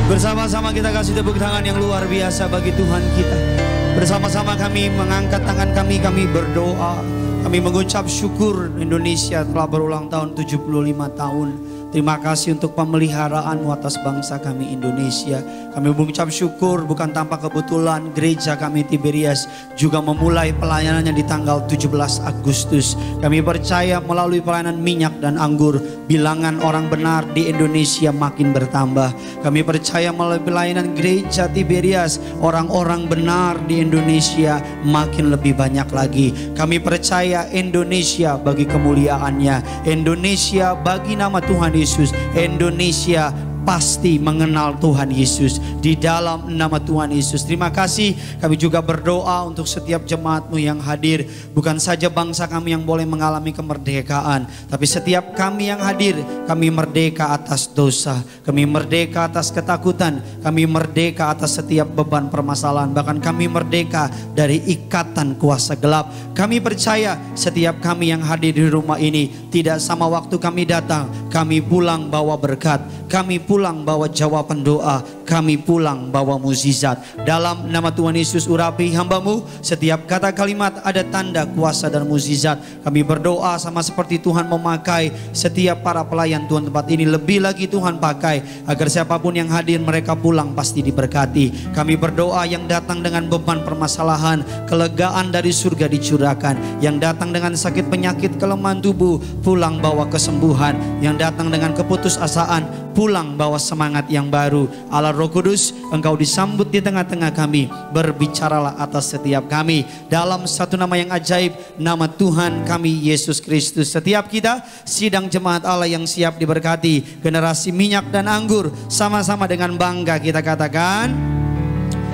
Bersama-sama kita kasih tepuk tangan yang luar biasa bagi Tuhan kita. Bersama-sama kami mengangkat tangan kami berdoa. Kami mengucap syukur Indonesia telah berulang tahun 75 tahun. Terima kasih untuk pemeliharaan atas bangsa kami Indonesia. Kami mengucap syukur bukan tanpa kebetulan gereja kami Tiberias juga memulai pelayanannya di tanggal 17 Agustus. Kami percaya melalui pelayanan minyak dan anggur, bilangan orang benar di Indonesia makin bertambah. Kami percaya melalui pelayanan gereja Tiberias, orang-orang benar di Indonesia makin lebih banyak lagi. Kami percaya Indonesia bagi kemuliaannya, Indonesia bagi nama Tuhan Yesus, Indonesia pasti mengenal Tuhan Yesus di dalam nama Tuhan Yesus. Terima kasih. Kami juga berdoa untuk setiap jemaatmu yang hadir. Bukan saja bangsa kami yang boleh mengalami kemerdekaan, tapi setiap kami yang hadir, kami merdeka atas dosa, kami merdeka atas ketakutan, kami merdeka atas setiap beban permasalahan, bahkan kami merdeka dari ikatan kuasa gelap. Kami percaya setiap kami yang hadir di rumah ini, tidak sama waktu kami datang, kami pulang bawa berkat, kami pulang bawa jawaban doa, kami pulang bawa mukjizat. Dalam nama Tuhan Yesus urapi hamba-Mu, setiap kata kalimat ada tanda kuasa dan mukjizat. Kami berdoa sama seperti Tuhan memakai setiap para pelayan Tuhan tempat ini. Lebih lagi Tuhan pakai agar siapapun yang hadir mereka pulang pasti diberkati. Kami berdoa yang datang dengan beban permasalahan, kelegaan dari surga dicurahkan. Yang datang dengan sakit penyakit kelemahan tubuh, pulang bawa kesembuhan. Yang datang dengan keputusasaan, pulang bawa semangat yang baru. Allah Roh Kudus, Engkau disambut di tengah-tengah kami. Berbicaralah atas setiap kami dalam satu nama yang ajaib, nama Tuhan kami Yesus Kristus. Setiap kita sidang jemaat Allah yang siap diberkati, generasi minyak dan anggur, sama-sama dengan bangga kita katakan,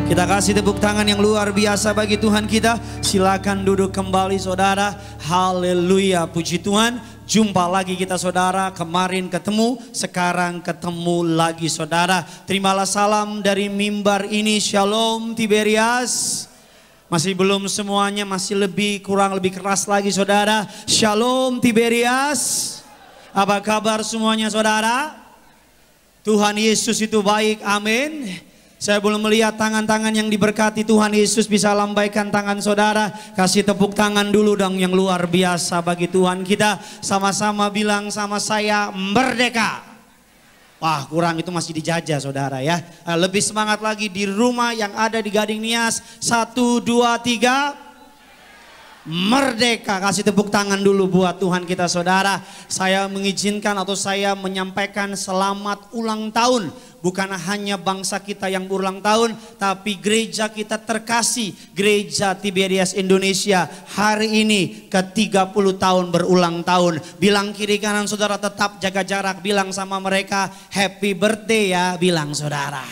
kita kasih tepuk tangan yang luar biasa bagi Tuhan kita. Silakan duduk kembali saudara. Haleluya, puji Tuhan. Jumpa lagi kita saudara, kemarin ketemu, sekarang ketemu lagi saudara. Terimalah salam dari mimbar ini, Shalom Tiberias. Masih belum semuanya, masih kurang lebih keras lagi saudara. Shalom Tiberias. Apa kabar semuanya saudara? Tuhan Yesus itu baik, amin. Saya belum melihat tangan-tangan yang diberkati Tuhan Yesus, bisa lambaikan tangan saudara. Kasih tepuk tangan dulu dong yang luar biasa bagi Tuhan kita. Sama-sama bilang sama saya, merdeka. Wah, kurang itu masih dijajah saudara ya. Lebih semangat lagi di rumah yang ada di Gading Nias. 1, 2, 3. Merdeka. Kasih tepuk tangan dulu buat Tuhan kita saudara. Saya mengizinkan atau saya menyampaikan selamat ulang tahun. Bukan hanya bangsa kita yang berulang tahun, tapi gereja kita terkasih, Gereja Tiberias Indonesia hari ini ke-30 tahun berulang tahun. Bilang kiri kanan saudara, tetap jaga jarak, bilang sama mereka happy birthday ya, bilang saudara.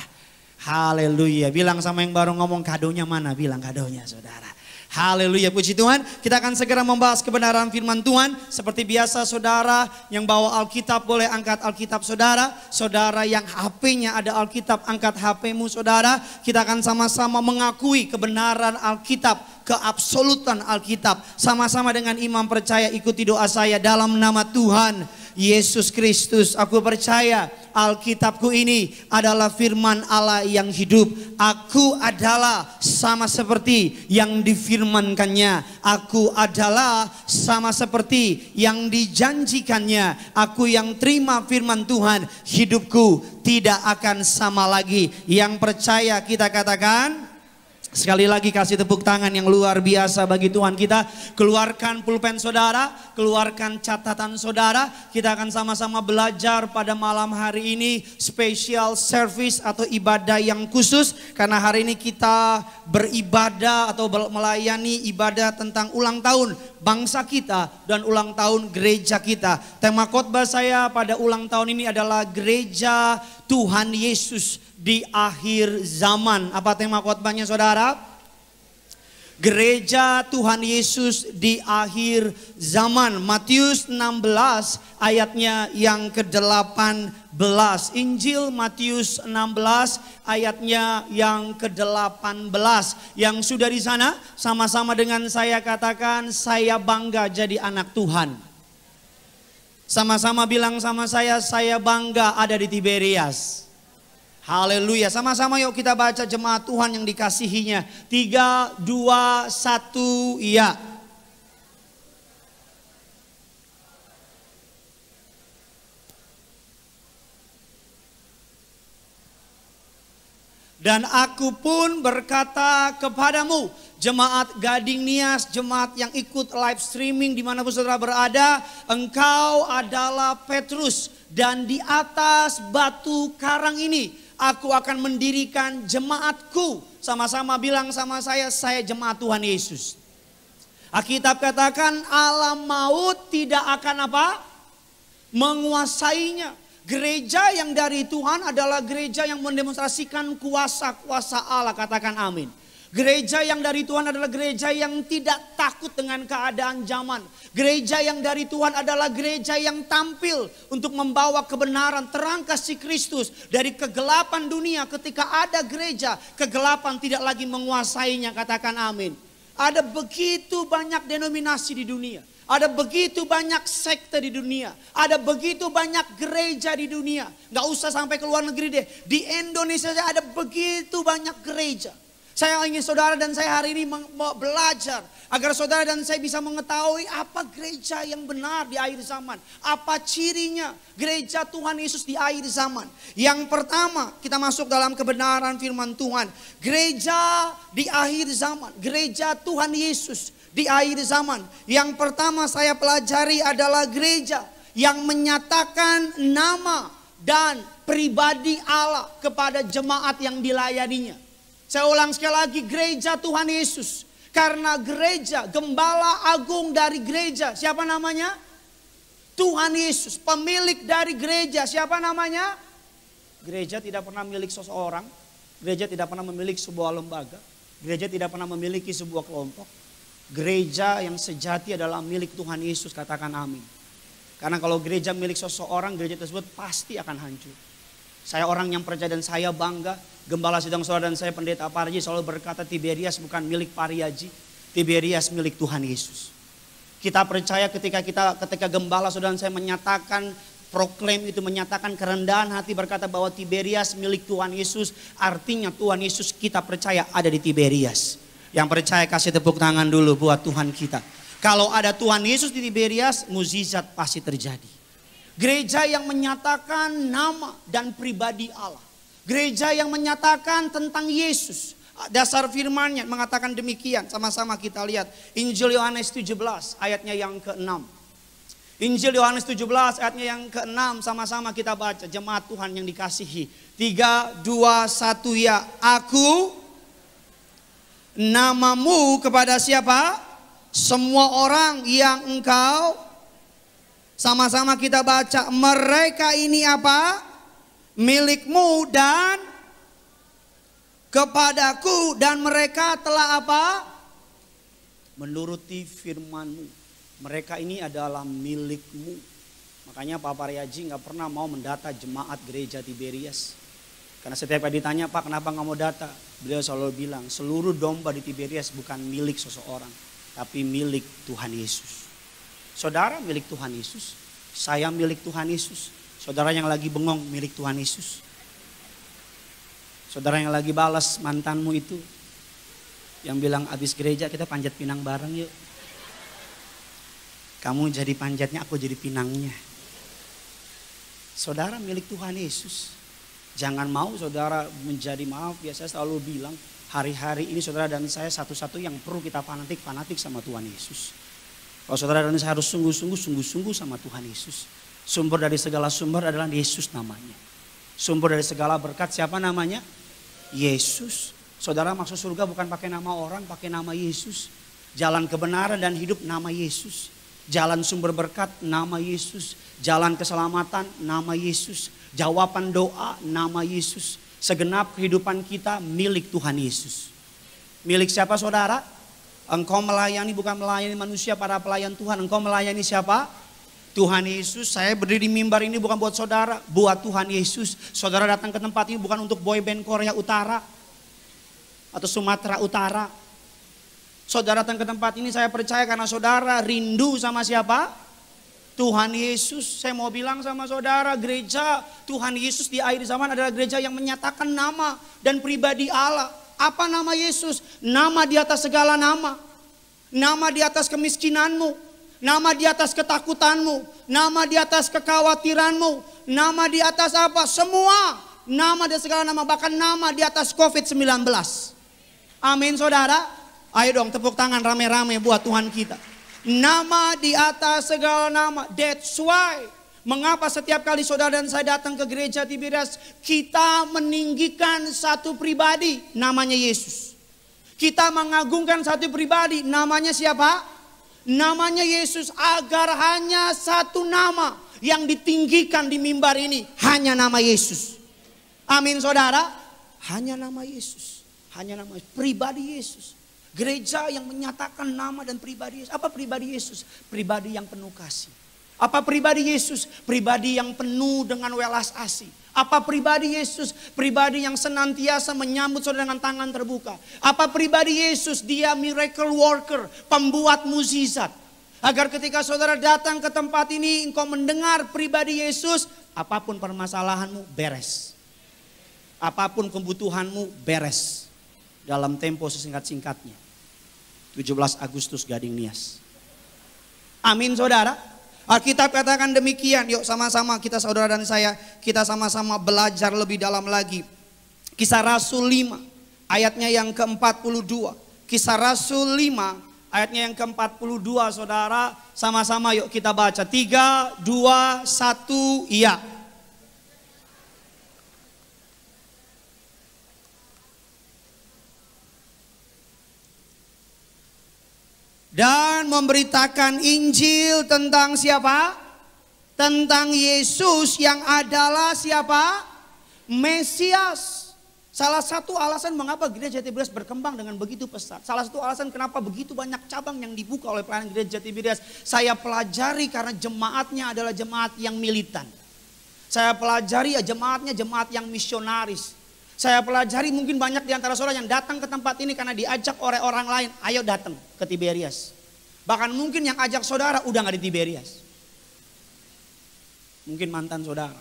Haleluya, bilang sama yang baru ngomong kadonya mana, bilang kadonya saudara. Haleluya, puji Tuhan. Kita akan segera membahas kebenaran firman Tuhan. Seperti biasa saudara yang bawa Alkitab boleh angkat Alkitab saudara. Saudara yang HP-nya ada Alkitab, angkat HP-mu saudara. Kita akan sama-sama mengakui kebenaran Alkitab, keabsolutan Alkitab. Sama-sama dengan imam percaya, ikuti doa saya dalam nama Tuhan Yesus Kristus. Aku percaya Alkitabku ini adalah firman Allah yang hidup. Aku adalah sama seperti yang difirmankannya. Aku adalah sama seperti yang dijanjikannya. Aku yang terima firman Tuhan, hidupku tidak akan sama lagi. Yang percaya kita katakan, sekali lagi kasih tepuk tangan yang luar biasa bagi Tuhan kita. Keluarkan pulpen saudara, keluarkan catatan saudara. Kita akan sama-sama belajar pada malam hari ini special service atau ibadah yang khusus. Karena hari ini kita beribadah atau melayani ibadah tentang ulang tahun bangsa kita dan ulang tahun gereja kita. Tema khotbah saya pada ulang tahun ini adalah Gereja Tuhan Yesus di akhir zaman. Apa tema khotbahnya saudara? Gereja Tuhan Yesus di akhir zaman. Matius 16 ayatnya yang ke-18. Injil Matius 16 ayatnya yang ke-18. Yang sudah di sana sama-sama dengan saya katakan, saya bangga jadi anak Tuhan. Sama-sama bilang sama saya bangga ada di Tiberias. Haleluya. Sama-sama yuk kita baca jemaat Tuhan yang dikasihinya. 3, 2, 1, ya. Dan aku pun berkata kepadamu, jemaat Gading Nias, jemaat yang ikut live streaming dimanapun saudara berada, engkau adalah Petrus, dan di atas batu karang ini aku akan mendirikan jemaatku. Sama-sama bilang sama saya jemaat Tuhan Yesus. Alkitab katakan alam maut tidak akan apa? Menguasainya. Gereja yang dari Tuhan adalah gereja yang mendemonstrasikan kuasa-kuasa Allah, katakan amin. Gereja yang dari Tuhan adalah gereja yang tidak takut dengan keadaan zaman. Gereja yang dari Tuhan adalah gereja yang tampil untuk membawa kebenaran, terang kasih Kristus dari kegelapan dunia. Ketika ada gereja, kegelapan tidak lagi menguasainya, katakan amin. Ada begitu banyak denominasi di dunia. Ada begitu banyak sekte di dunia. Ada begitu banyak gereja di dunia. Gak usah sampai ke luar negeri deh. Di Indonesia saja ada begitu banyak gereja. Saya ingin saudara dan saya hari ini belajar. Agar saudara dan saya bisa mengetahui apa gereja yang benar di akhir zaman. Apa cirinya gereja Tuhan Yesus di akhir zaman. Yang pertama kita masuk dalam kebenaran firman Tuhan. Gereja di akhir zaman. Gereja Tuhan Yesus di akhir zaman. Yang pertama saya pelajari adalah gereja yang menyatakan nama dan pribadi Allah kepada jemaat yang dilayaninya. Saya ulang sekali lagi, gereja Tuhan Yesus. Karena gereja, gembala agung dari gereja, siapa namanya? Tuhan Yesus. Pemilik dari gereja, siapa namanya? Gereja tidak pernah milik seseorang. Gereja tidak pernah memiliki sebuah lembaga. Gereja tidak pernah memiliki sebuah kelompok. Gereja yang sejati adalah milik Tuhan Yesus, katakan amin. Karena kalau gereja milik seseorang, gereja tersebut pasti akan hancur. Saya orang yang percaya dan saya bangga. Gembala sidang saudara dan saya pendeta Parji selalu berkata Tiberias bukan milik Pariaji. Tiberias milik Tuhan Yesus. Kita percaya ketika gembala saudara dan saya menyatakan, proklaim itu, menyatakan kerendahan hati, berkata bahwa Tiberias milik Tuhan Yesus. Artinya Tuhan Yesus kita percaya ada di Tiberias. Yang percaya kasih tepuk tangan dulu buat Tuhan kita. Kalau ada Tuhan Yesus di Tiberias, mukjizat pasti terjadi. Gereja yang menyatakan nama dan pribadi Allah. Gereja yang menyatakan tentang Yesus. Dasar firman-Nya mengatakan demikian. Sama-sama kita lihat. Injil Yohanes 17 ayatnya yang ke-6. Injil Yohanes 17 ayatnya yang ke-6. Sama-sama kita baca. Jemaat Tuhan yang dikasihi. 3, 2, 1 ya. Aku namamu kepada siapa? Semua orang yang engkau. Sama-sama kita baca. Mereka ini apa? Milikmu dan kepadaku, dan mereka telah apa? Menuruti firman-Mu. Mereka ini adalah milikmu. Makanya Pak Paryaji gak pernah mau mendata jemaat gereja Tiberias. Karena setiap kali ditanya, Pak kenapa gak mau data? Beliau selalu bilang seluruh domba di Tiberias bukan milik seseorang, tapi milik Tuhan Yesus. Saudara milik Tuhan Yesus. Saya milik Tuhan Yesus. Saudara yang lagi bengong milik Tuhan Yesus. Saudara yang lagi balas mantanmu itu, yang bilang abis gereja kita panjat pinang bareng yuk. Kamu jadi panjatnya, aku jadi pinangnya. Saudara milik Tuhan Yesus. Jangan mau saudara menjadi, maaf ya saya selalu bilang, hari-hari ini saudara dan saya satu-satu yang perlu kita fanatik sama Tuhan Yesus. Kalau saudara dan saya harus sungguh-sungguh sama Tuhan Yesus. Sumber dari segala sumber adalah Yesus namanya. Sumber dari segala berkat siapa namanya? Yesus. Saudara masuk surga bukan pakai nama orang, pakai nama Yesus. Jalan kebenaran dan hidup nama Yesus. Jalan sumber berkat nama Yesus. Jalan keselamatan nama Yesus. Jawaban doa nama Yesus. Segenap kehidupan kita milik Tuhan Yesus. Milik siapa saudara? Engkau melayani bukan melayani manusia, para pelayan Tuhan. Engkau melayani siapa? Tuhan Yesus. Saya berdiri di mimbar ini bukan buat saudara, buat Tuhan Yesus. Saudara datang ke tempat ini bukan untuk boyband Korea Utara atau Sumatera Utara. Saudara datang ke tempat ini saya percaya karena saudara rindu sama siapa? Tuhan Yesus, saya mau bilang sama saudara, gereja Tuhan Yesus di akhir zaman adalah gereja yang menyatakan nama dan pribadi Allah. Apa nama Yesus? Nama di atas segala nama. Nama di atas kemiskinanmu. Nama di atas ketakutanmu. Nama di atas kekhawatiranmu. Nama di atas apa? Semua. Nama dan segala nama. Bahkan nama di atas COVID-19. Amin saudara. Ayo dong tepuk tangan rame-rame buat Tuhan kita. Nama di atas segala nama. That's why. Mengapa setiap kali saudara dan saya datang ke gereja Tiberias, kita meninggikan satu pribadi, namanya Yesus. Kita mengagungkan satu pribadi, namanya siapa? Namanya Yesus, agar hanya satu nama yang ditinggikan di mimbar ini, hanya nama Yesus. Amin saudara. Hanya nama Yesus. Hanya nama pribadi Yesus. Gereja yang menyatakan nama dan pribadi Yesus. Apa pribadi Yesus? Pribadi yang penuh kasih. Apa pribadi Yesus? Pribadi yang penuh dengan welas asih. Apa pribadi Yesus? Pribadi yang senantiasa menyambut saudara dengan tangan terbuka. Apa pribadi Yesus? Dia miracle worker, pembuat mukjizat. Agar ketika saudara datang ke tempat ini, engkau mendengar pribadi Yesus, apapun permasalahanmu beres. Apapun kebutuhanmu beres. Dalam tempo sesingkat-singkatnya. 17 Agustus Gading Nias. Amin saudara. Alkitab katakan demikian. Yuk sama-sama kita saudara dan saya, kita sama-sama belajar lebih dalam lagi. Kisah Rasul 5 ayatnya yang ke-42. Kisah Rasul 5 ayatnya yang ke-42 saudara. Sama-sama yuk kita baca. 3, 2, 1, iya. Dan memberitakan Injil tentang siapa? Tentang Yesus yang adalah siapa? Mesias. Salah satu alasan mengapa gereja Tiberias berkembang dengan begitu pesat. Salah satu alasan kenapa begitu banyak cabang yang dibuka oleh pelayanan gereja Tiberias. Saya pelajari karena jemaatnya adalah jemaat yang militan. Saya pelajari ya jemaatnya jemaat yang misionaris. Saya pelajari mungkin banyak di antara saudara yang datang ke tempat ini karena diajak oleh orang lain. Ayo datang ke Tiberias. Bahkan mungkin yang ajak saudara udah gak di Tiberias. Mungkin mantan saudara.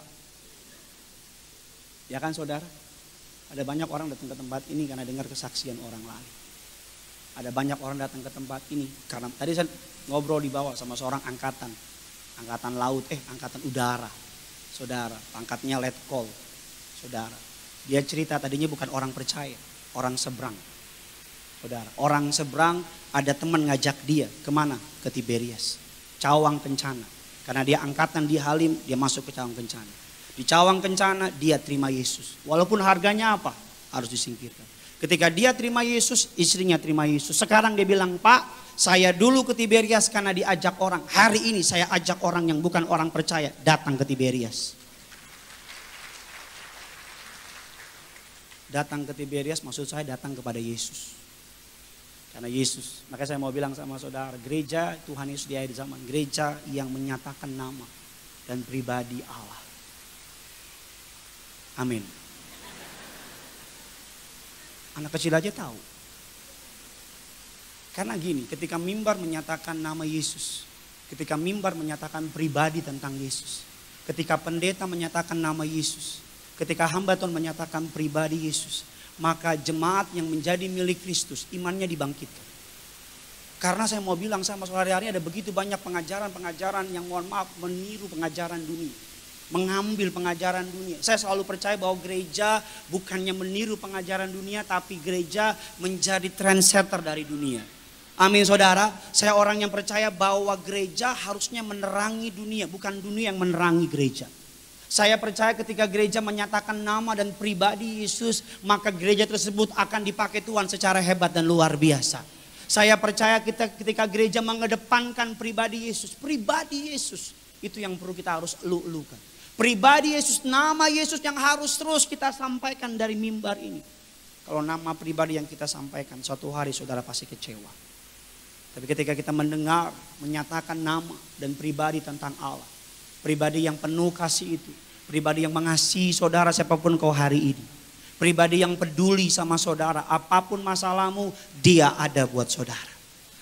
Ya kan saudara? Ada banyak orang datang ke tempat ini karena dengar kesaksian orang lain. Ada banyak orang datang ke tempat ini karena tadi saya ngobrol di bawah sama seorang angkatan. Angkatan laut, angkatan udara. Saudara, pangkatnya letkol. Saudara. Dia cerita tadinya bukan orang percaya, orang seberang. Saudara, orang seberang ada teman ngajak dia kemana? Ke Tiberias, Cawang Kencana. Karena dia angkatan di Halim, dia masuk ke Cawang Kencana. Di Cawang Kencana dia terima Yesus. Walaupun harganya apa? Harus disingkirkan. Ketika dia terima Yesus, istrinya terima Yesus. Sekarang dia bilang, Pak, saya dulu ke Tiberias karena diajak orang. Hari ini saya ajak orang yang bukan orang percaya datang ke Tiberias. Datang ke Tiberias maksud saya datang kepada Yesus. Karena Yesus, makanya saya mau bilang sama saudara, gereja Tuhan Yesus di akhir zaman, gereja yang menyatakan nama dan pribadi Allah. Amin. Anak kecil aja tahu. Karena gini, ketika mimbar menyatakan nama Yesus, ketika mimbar menyatakan pribadi tentang Yesus, ketika pendeta menyatakan nama Yesus, ketika hamba Tuhan menyatakan pribadi Yesus, maka jemaat yang menjadi milik Kristus imannya dibangkitkan. Karena saya mau bilang sama saudara, hari ini ada begitu banyak pengajaran-pengajaran yang mohon maaf meniru pengajaran dunia. Mengambil pengajaran dunia. Saya selalu percaya bahwa gereja bukannya meniru pengajaran dunia, tapi gereja menjadi trendsetter dari dunia. Amin saudara, saya orang yang percaya bahwa gereja harusnya menerangi dunia, bukan dunia yang menerangi gereja. Saya percaya ketika gereja menyatakan nama dan pribadi Yesus, maka gereja tersebut akan dipakai Tuhan secara hebat dan luar biasa. Saya percaya ketika gereja mengedepankan pribadi Yesus itu yang perlu kita harus elu-elukan. Pribadi Yesus, nama Yesus yang harus terus kita sampaikan dari mimbar ini. Kalau nama pribadi yang kita sampaikan, suatu hari saudara pasti kecewa. Tapi ketika kita mendengar, menyatakan nama dan pribadi tentang Allah, pribadi yang penuh kasih itu. Pribadi yang mengasihi saudara siapapun kau hari ini. Pribadi yang peduli sama saudara. Apapun masalahmu, dia ada buat saudara.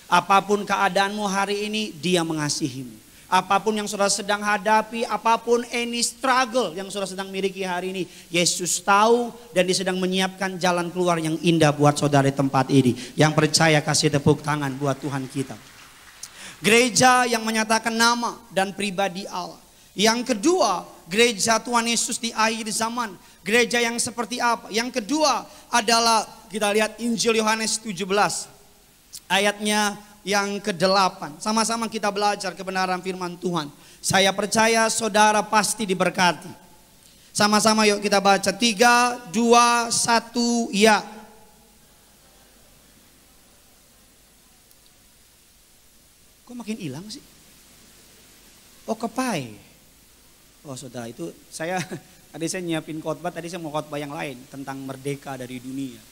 Apapun keadaanmu hari ini, dia mengasihimu. Apapun yang saudara sedang hadapi, apapun any struggle yang saudara sedang miliki hari ini, Yesus tahu dan dia sedang menyiapkan jalan keluar yang indah buat saudara di tempat ini. Yang percaya kasih tepuk tangan buat Tuhan kita. Gereja yang menyatakan nama dan pribadi Allah. Yang kedua, gereja Tuhan Yesus di akhir zaman. Gereja yang seperti apa? Yang kedua adalah kita lihat Injil Yohanes 17 ayatnya yang ke-8. Sama-sama kita belajar kebenaran firman Tuhan. Saya percaya saudara pasti diberkati. Sama-sama yuk kita baca. 3, 2, 1, ya. Kok makin hilang sih? Oh, kepai. Oh saudara, itu tadi saya nyiapin khotbah, tadi saya mau khotbah yang lain tentang merdeka dari dunia.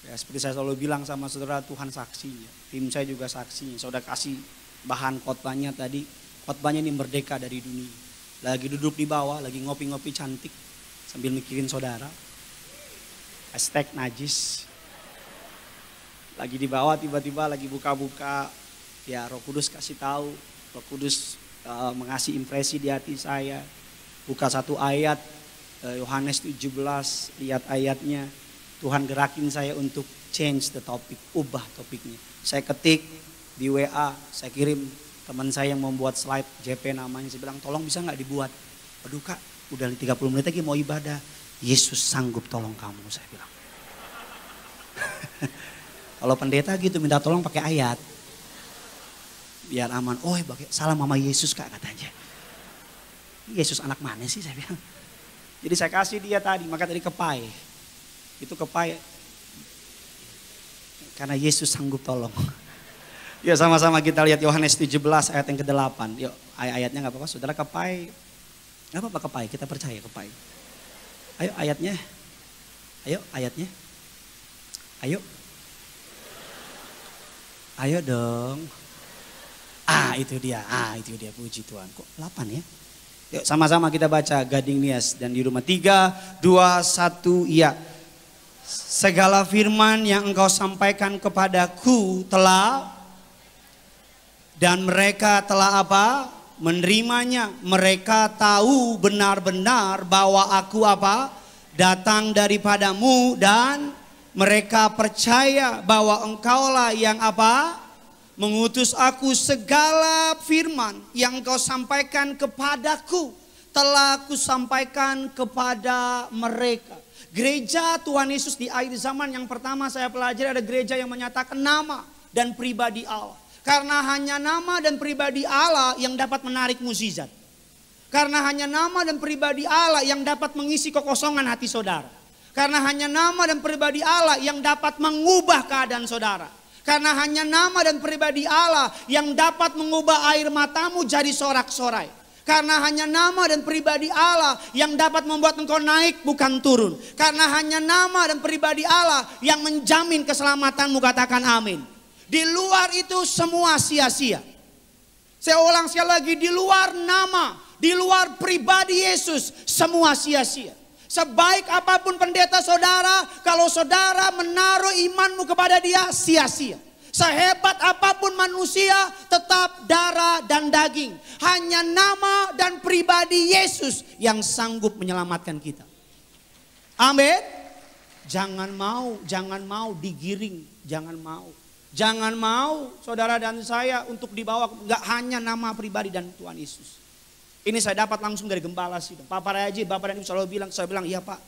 Ya, seperti saya selalu bilang sama saudara, Tuhan saksinya. Tim saya juga saksinya. Saudara kasih bahan khotbahnya tadi. Khotbahnya ini merdeka dari dunia. Lagi duduk di bawah, lagi ngopi-ngopi cantik. Sambil mikirin saudara. #najis. Lagi di bawah tiba-tiba lagi buka-buka. Ya Roh Kudus kasih tahu. Roh Kudus mengasih impresi di hati saya. Buka satu ayat. Yohanes 17, lihat ayatnya. Tuhan gerakin saya untuk change the topic, ubah topiknya. Saya ketik di WA, saya kirim teman saya yang membuat slide, JP namanya. Saya bilang, tolong bisa gak dibuat? Aduh kak, udah 30 menit lagi mau ibadah. Yesus sanggup tolong kamu, saya bilang. Kalau pendeta gitu minta tolong pakai ayat. Biar aman. Oh salam sama Yesus kak katanya. Yesus anak mana sih saya bilang. Jadi saya kasih dia tadi, maka tadi kepai. Itu kepai karena Yesus sanggup tolong. Ya sama-sama kita lihat Yohanes 17 ayat yang ke-8. Yuk ayatnya gak apa-apa, saudara kepai. Gak apa-apa kepai, kita percaya kepai. Ayo ayatnya. Ayo ayatnya. Ayo. Ayo dong. Itu dia, puji Tuhan. Kok 8 ya? Yuk sama-sama kita baca Gading Nias dan di rumah. 3, 2, 1, iya. Segala firman yang engkau sampaikan kepadaku telah dan mereka telah apa? Menerimanya. Mereka tahu benar-benar bahwa aku apa? Datang daripadamu dan mereka percaya bahwa engkaulah yang apa? Mengutus aku. Segala firman yang engkau sampaikan kepadaku telah aku sampaikan kepada mereka. Gereja Tuhan Yesus di akhir zaman yang pertama saya pelajari ada gereja yang menyatakan nama dan pribadi Allah. Karena hanya nama dan pribadi Allah yang dapat menarik mukjizat. Karena hanya nama dan pribadi Allah yang dapat mengisi kekosongan hati saudara. Karena hanya nama dan pribadi Allah yang dapat mengubah keadaan saudara. Karena hanya nama dan pribadi Allah yang dapat mengubah air matamu jadi sorak-sorai. Karena hanya nama dan pribadi Allah yang dapat membuat engkau naik bukan turun. Karena hanya nama dan pribadi Allah yang menjamin keselamatanmu, katakan amin. Di luar itu semua sia-sia. Saya ulang sekali lagi, di luar nama, di luar pribadi Yesus semua sia-sia. Sebaik apapun pendeta saudara, kalau saudara menaruh imanmu kepada dia sia-sia. Sehebat apapun manusia tetap darah dan daging. Hanya nama dan pribadi Yesus yang sanggup menyelamatkan kita. Amin. Jangan mau digiring, jangan mau. Jangan mau saudara dan saya untuk dibawa, gak hanya nama pribadi dan Tuhan Yesus. Ini saya dapat langsung dari gembala sih. Pak Parayaji, Bapak dan Ibu selalu bilang, saya bilang iya Pak.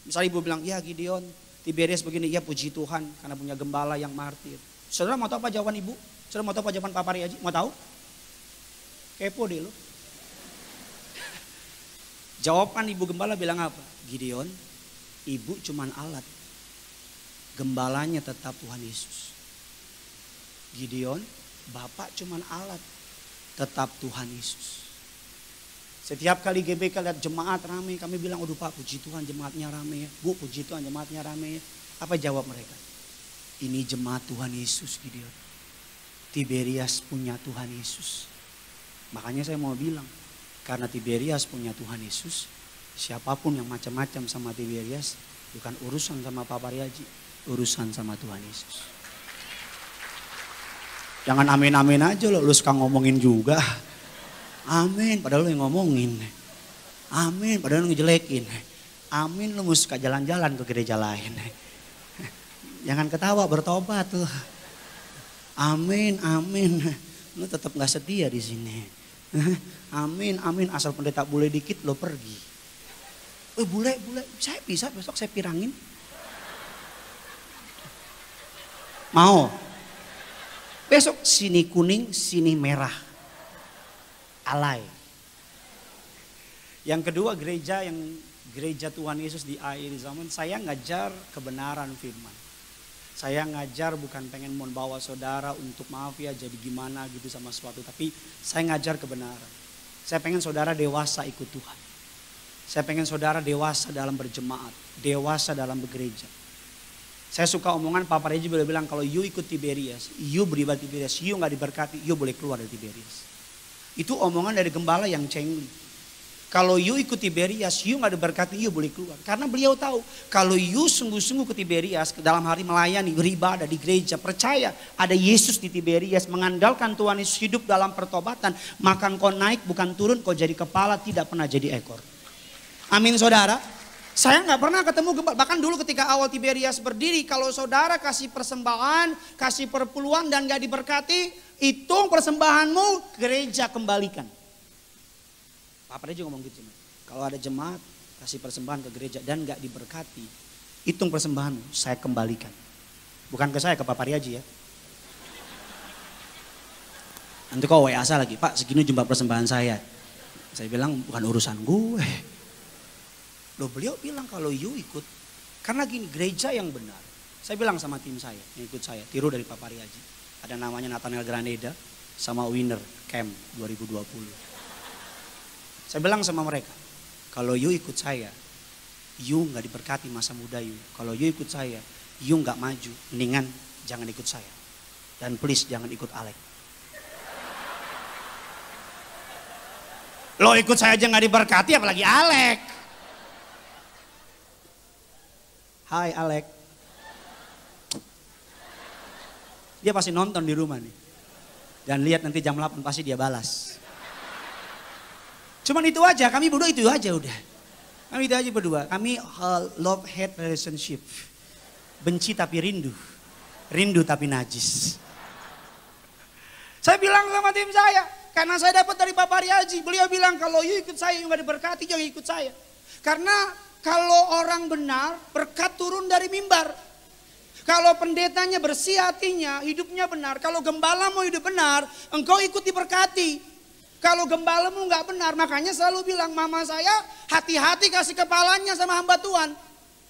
Misalnya Ibu bilang, ya Gideon, Tiberias begini, ya puji Tuhan karena punya gembala yang martir. Saudara mau tahu apa jawaban Ibu? Saudara mau tahu apa jawaban Pak Parayaji? Mau tahu? Kepo deh lo. Jawaban Ibu Gembala bilang apa? Gideon, Ibu cuman alat. Gembalanya tetap Tuhan Yesus. Gideon, Bapak cuman alat. Tetap Tuhan Yesus. Setiap kali GBK lihat jemaat rame, kami bilang, aduh Pak puji Tuhan jemaatnya rame ya. Bu puji Tuhan jemaatnya rame ya. Apa jawab mereka? Ini jemaat Tuhan Yesus Gideon. Tiberias punya Tuhan Yesus. Makanya saya mau bilang, karena Tiberias punya Tuhan Yesus, siapapun yang macam-macam sama Tiberias, bukan urusan sama Pak Paryaji, urusan sama Tuhan Yesus. Jangan amin-amin aja loh, lu suka ngomongin juga. Amin, padahal lu yang ngomongin. Amin, padahal lu ngejelekin. Amin, lu suka jalan-jalan ke gereja lain. Jangan ketawa, bertobat tuh. Amin, amin. Lu tetap gak setia di sini. Amin, amin. Asal pendeta bule dikit lo pergi. Bule, saya bisa besok saya pirangin. Mau? Besok sini kuning, sini merah. Alay. Yang kedua gereja Tuhan Yesus di akhir zaman, saya ngajar kebenaran firman. Saya ngajar bukan pengen membawa saudara untuk maaf ya jadi gimana gitu sama sesuatu. Tapi saya ngajar kebenaran. Saya pengen saudara dewasa ikut Tuhan. Saya pengen saudara dewasa dalam berjemaat. Dewasa dalam bergereja. Saya suka omongan Papa Reji bilang kalau you ikut Tiberias, you beribadah Tiberias, you gak diberkati, you boleh keluar dari Tiberias. Itu omongan dari gembala yang cengli. Kalau you ikut Tiberias, you gak diberkati, you boleh keluar. Karena beliau tahu, kalau you sungguh-sungguh ke Tiberias, dalam hari melayani, beribadah di gereja, percaya ada Yesus di Tiberias, mengandalkan Tuhan Yesus hidup dalam pertobatan, maka kau naik bukan turun, kau jadi kepala, tidak pernah jadi ekor. Amin saudara. Saya gak pernah ketemu gembala, bahkan dulu ketika awal Tiberias berdiri, kalau saudara kasih persembahan, kasih perpuluhan dan gak diberkati, hitung persembahanmu, gereja kembalikan. Papa Reji ngomong gitu, kalau ada jemaat kasih persembahan ke gereja dan gak diberkati, hitung persembahan saya kembalikan. Bukan ke saya, ke Papa Reji ya. Nanti kau WA saya lagi, Pak segini jumlah persembahan saya. Saya bilang bukan urusan gue. Loh beliau bilang kalau you ikut, karena gini gereja yang benar. Saya bilang sama tim saya yang ikut saya, tiru dari Papa Reji. Ada namanya Nathaniel Graneda sama Winner Camp 2020. Saya bilang sama mereka, kalau you ikut saya, you gak diberkati masa muda you. Kalau you ikut saya, you gak maju, mendingan jangan ikut saya. Dan please jangan ikut Alek. Lo ikut saya aja gak diberkati apalagi Alek. Hai Alek. Dia pasti nonton di rumah nih. Dan lihat nanti jam 8 pasti dia balas. Cuman itu aja, kami berdua itu aja udah. Kami itu aja berdua, kami love hate relationship. Benci tapi rindu, rindu tapi najis. Saya bilang sama tim saya, karena saya dapat dari Papa Reji, beliau bilang kalau you ikut saya, you gak diberkati, jangan ikut saya. Karena kalau orang benar, berkat turun dari mimbar. Kalau pendetanya bersih hatinya, hidupnya benar. Kalau gembala mau hidup benar, engkau ikut diberkati. Kalau gembalamu nggak benar, makanya selalu bilang mama saya hati-hati kasih kepalanya sama hamba Tuhan.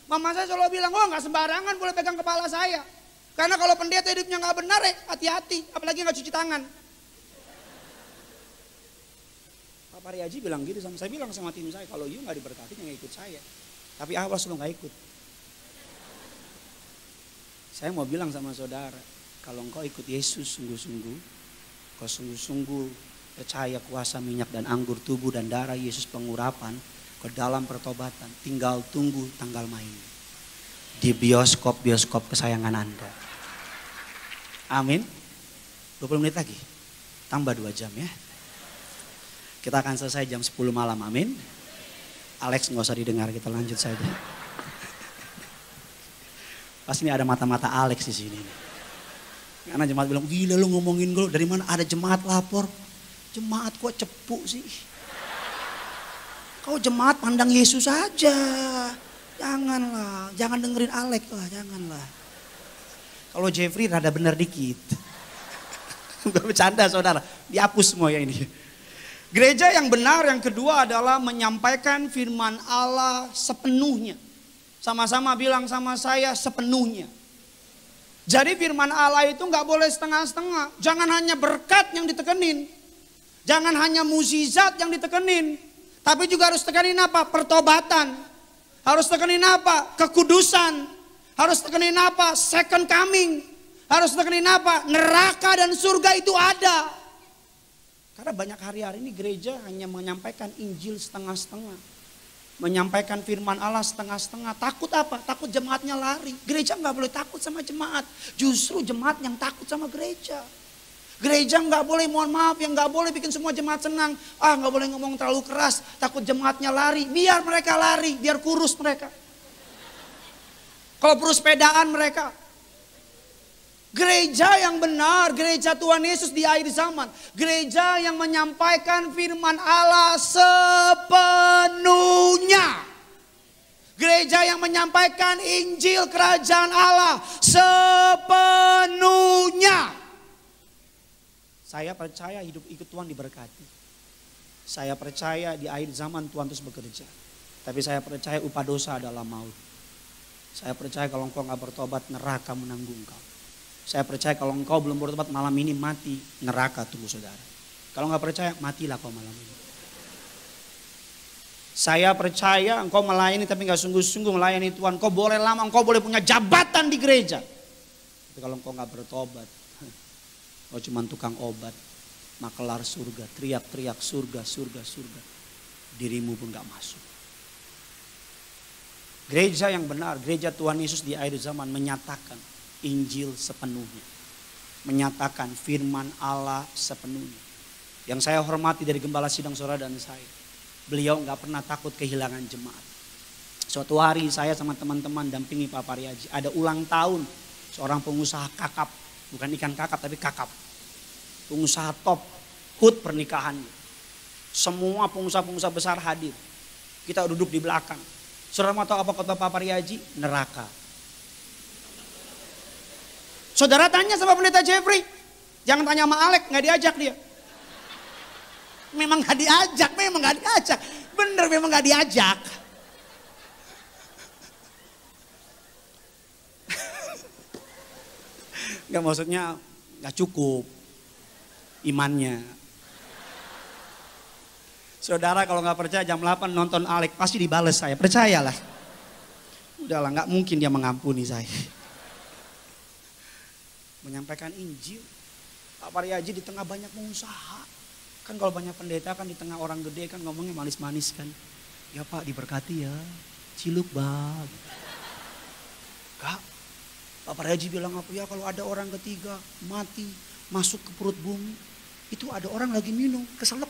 Mama saya selalu bilang, oh nggak sembarangan boleh pegang kepala saya. Karena kalau pendeta hidupnya nggak benar, hati-hati, apalagi nggak cuci tangan. Papa Reji bilang gitu sama saya, bilang sama tim saya, kalau you nggak diberkati jangan ikut saya. Tapi awas lu nggak ikut. Saya mau bilang sama saudara, kalau engkau ikut Yesus sungguh-sungguh, kau sungguh-sungguh percaya kuasa minyak dan anggur tubuh dan darah Yesus pengurapan ke dalam pertobatan, tinggal tunggu tanggal main di bioskop kesayangan Anda. Amin. 20 menit lagi, tambah 2 jam ya. Kita akan selesai jam 10 malam, amin. Alex nggak usah didengar, kita lanjut saja. Pasti ini ada mata-mata Alex di sini. Karena jemaat bilang, gila lu ngomongin gue, dari mana ada jemaat lapor. Jemaat kok cepu sih. Kau jemaat pandang Yesus aja. Janganlah, jangan dengerin Alek lah, janganlah. Kalau Jeffrey rada bener dikit. Bercanda saudara, dihapus semua ya ini. Gereja yang benar yang kedua adalah menyampaikan firman Allah sepenuhnya. Sama-sama bilang sama saya sepenuhnya. Jadi firman Allah itu gak boleh setengah-setengah. Jangan hanya berkat yang ditekenin. Jangan hanya mukjizat yang ditekenin. Tapi juga harus tekenin apa? Pertobatan. Harus tekenin apa? Kekudusan. Harus tekenin apa? Second coming. Harus tekenin apa? Neraka dan surga itu ada. Karena banyak hari-hari ini gereja hanya menyampaikan Injil setengah-setengah. Menyampaikan firman Allah setengah-setengah. Takut apa? Takut jemaatnya lari. Gereja gak boleh takut sama jemaat. Justru jemaat yang takut sama gereja. Gereja nggak boleh, mohon maaf, yang nggak boleh bikin semua jemaat senang. Nggak boleh ngomong terlalu keras, takut jemaatnya lari. Biar mereka lari, biar kurus mereka. Kalau perlu sepedaan mereka. Gereja yang benar, gereja Tuhan Yesus di akhir zaman. Gereja yang menyampaikan firman Allah sepenuhnya. Gereja yang menyampaikan Injil Kerajaan Allah sepenuhnya. Saya percaya hidup ikut Tuhan diberkati. Saya percaya di akhir zaman Tuhan terus bekerja. Tapi saya percaya upah dosa adalah maut. Saya percaya kalau engkau gak bertobat, neraka menanggung engkau. Saya percaya kalau engkau belum bertobat malam ini mati, neraka tunggu saudara. Kalau gak percaya, matilah kau malam ini. Saya percaya engkau melayani tapi gak sungguh-sungguh melayani Tuhan. Engkau boleh lama, engkau boleh punya jabatan di gereja. Tapi kalau engkau gak bertobat, kau cuma tukang obat, makelar surga, teriak-teriak surga, surga, surga. Dirimu pun gak masuk. Gereja yang benar, gereja Tuhan Yesus di akhir zaman menyatakan Injil sepenuhnya. Menyatakan firman Allah sepenuhnya. Yang saya hormati dari Gembala Sidang Saudara dan saya. Beliau gak pernah takut kehilangan jemaat. Suatu hari saya sama teman-teman dampingi Pak Pariaji. Ada ulang tahun seorang pengusaha kakap. Bukan ikan kakap tapi kakap. Pengusaha top, HUT pernikahannya. Semua pengusaha-pengusaha besar hadir. Kita duduk di belakang. Saudara mau tahu apa kata Pak Pariaji? Neraka. Saudara tanya sama pendeta Jeffrey. Jangan tanya sama Alek, gak diajak dia. Memang gak diajak, Bener memang gak diajak. Gak maksudnya gak cukup imannya. Saudara kalau gak percaya jam 8 nonton Alek pasti dibales saya. Percayalah. Udahlah gak mungkin dia mengampuni saya. Menyampaikan Injil. Pak Pariaji di tengah banyak pengusaha. Kan kalau banyak pendeta kan di tengah orang gede kan ngomongnya manis-manis kan. Ya Pak diberkati ya. Ciluk bang. Kak. Pak Pariaji bilang apa ya kalau ada orang ketiga mati masuk ke perut bumi. Itu ada orang lagi minum keselak.